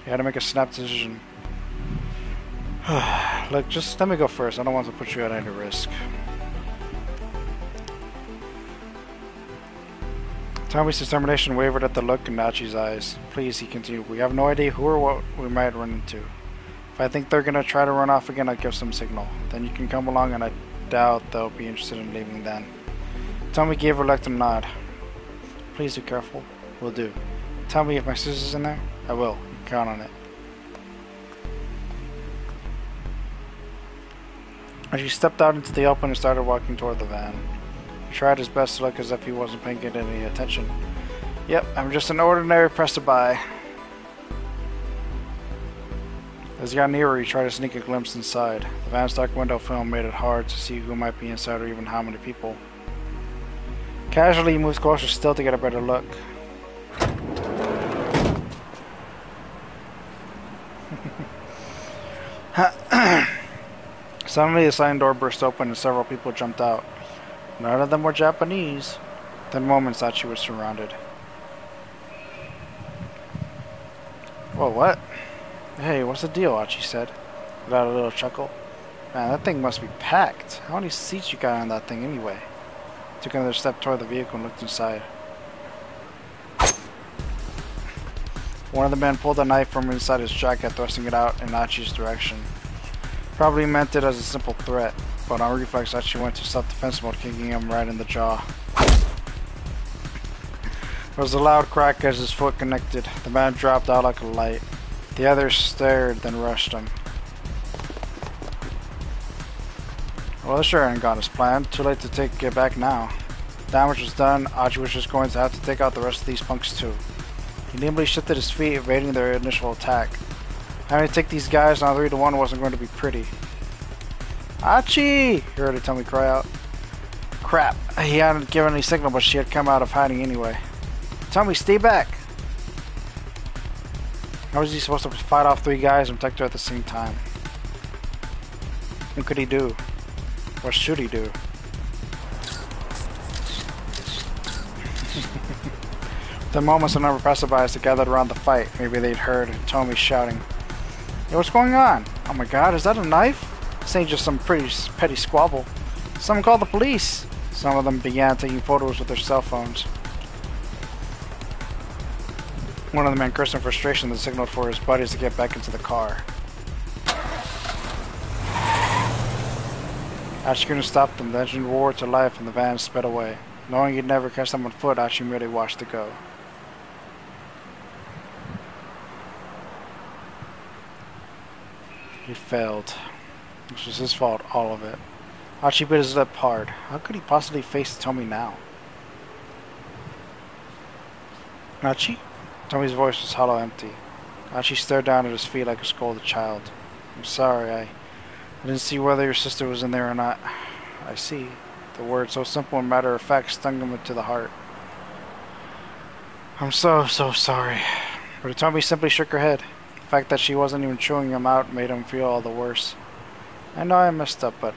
He had to make a snap decision. Look, just let me go first. I don't want to put you at any risk. Tommy's determination wavered at the look in Achi's eyes. Please, he continued, we have no idea who or what we might run into. If I think they're gonna try to run off again, I'll give some signal. Then you can come along, and I doubt they'll be interested in leaving then. Tommy gave a reluctant nod. Please be careful. Will do. Tell me if my sister's in there? I will. You can count on it. As he stepped out into the open and started walking toward the van. He tried his best to look as if he wasn't paying it any attention. Yep, I'm just an ordinary passerby. As he got nearer, he tried to sneak a glimpse inside. The van's dark window film made it hard to see who might be inside or even how many people. Casually, he moved closer still to get a better look. Suddenly, the sliding door burst open and several people jumped out. None of them were Japanese. Within moments, Achi was surrounded. Whoa, what? Hey, what's the deal? Achi said, without a little chuckle. Man, that thing must be packed. How many seats you got on that thing anyway? Took another step toward the vehicle and looked inside. One of the men pulled a knife from inside his jacket, thrusting it out in Achi's direction. Probably meant it as a simple threat, but on reflex, Achi went to self-defense mode, kicking him right in the jaw. There was a loud crack as his foot connected. The man dropped out like a light. The others stared, then rushed him. Well, this sure ain't gone as planned. Too late to take it back now. Damage was done. Achi was just going to have to take out the rest of these punks too. He nimbly shifted his feet, evading their initial attack. Having to take these guys on 3-1 wasn't going to be pretty. Achi! He heard Tommy cry out. Crap. He hadn't given any signal, but she had come out of hiding anyway. Tommy, stay back! How was he supposed to fight off 3 guys and protect her at the same time? What could he do? What should he do? The moments of number passerbys that gathered around the fight. Maybe they'd heard Tommy shouting, "Hey, what's going on? Oh my god, is that a knife? This ain't just some petty squabble. Someone called the police." Some of them began taking photos with their cell phones. One of the men cursed in frustration and signaled for his buddies to get back into the car. Achi couldn't stop them. The engine roared to life and the van sped away. Knowing he'd never catch them on foot, Achi merely watched it go. He failed. This was his fault, all of it. Achi bit his lip hard. How could he possibly face Tommy now? Achi? Tommy's voice was hollow empty. Achi stared down at his feet like a scolded child. I'm sorry, I didn't see whether your sister was in there or not. I see. The word, so simple and matter of fact, stung him to the heart. I'm so sorry. But Tommy simply shook her head. The fact that she wasn't even chewing him out made him feel all the worse. I know I messed up, but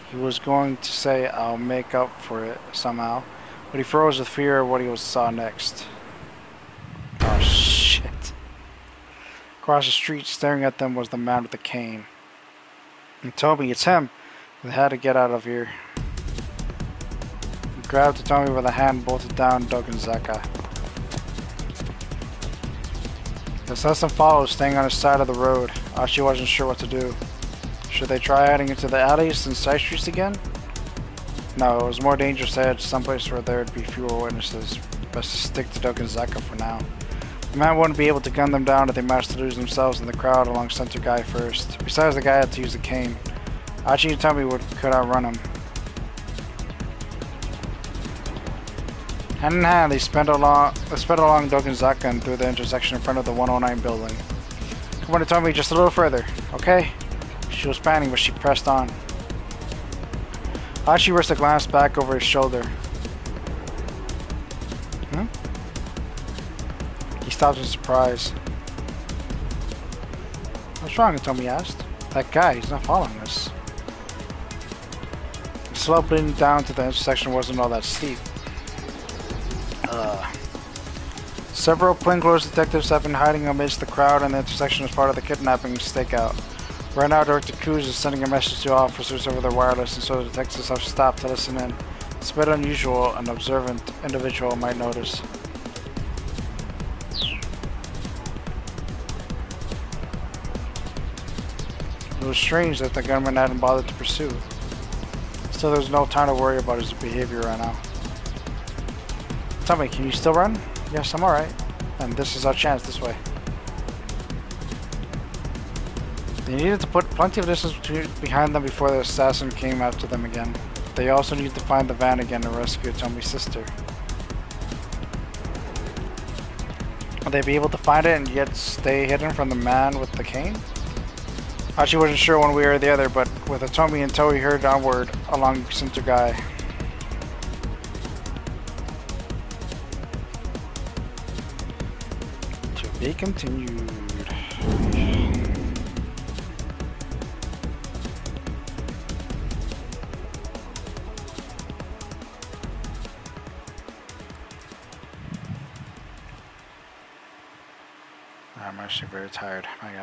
he was going to say I'll make up for it somehow, but he froze with fear of what he saw next. Oh shit. Across the street, staring at them, was the man with the cane. And Toby, it's him. They had to get out of here. He grabbed Tommy with a hand and bolted down Dogenzaka. The assassin followed, staying on his side of the road. Achi wasn't sure what to do. Should they try heading into the alleys and side streets again? No, it was more dangerous to head someplace where there would be fewer witnesses. Best to stick to Dogenzaka for now. The man wouldn't be able to gun them down if they managed to lose themselves in the crowd along Center Guy first. Besides, the guy had to use the cane. Achi and Tommy could outrun him. Hand in hand, they sped along Dogenzaka and through the intersection in front of the 109 building. Come on, Tommy, just a little further, okay? She was panting, but she pressed on. Achi risked a glance back over his shoulder. He stopped in surprise. What's wrong? Tommy asked. That guy, he's not following us. The slope leading down to the intersection wasn't all that steep. Several plainclothes detectives have been hiding amidst the crowd in the intersection as part of the kidnapping stakeout. Right now, Director Cruz is sending a message to officers over their wireless, and so the detectives have stopped to listen in. It's a bit unusual, an observant individual might notice. It was strange that the gunman hadn't bothered to pursue. Still, there's no time to worry about his behavior right now. Tell me, can you still run? Yes, I'm alright. And this is our chance, this way. They needed to put plenty of distance behind them before the assassin came after them again. They also need to find the van again to rescue Tommy's sister. Will they be able to find it and yet stay hidden from the man with the cane? Achi wasn't sure one way or the other, but with Atomi in tow, he hurried onward along Sintogai. To be continued. I'm actually very tired. My God.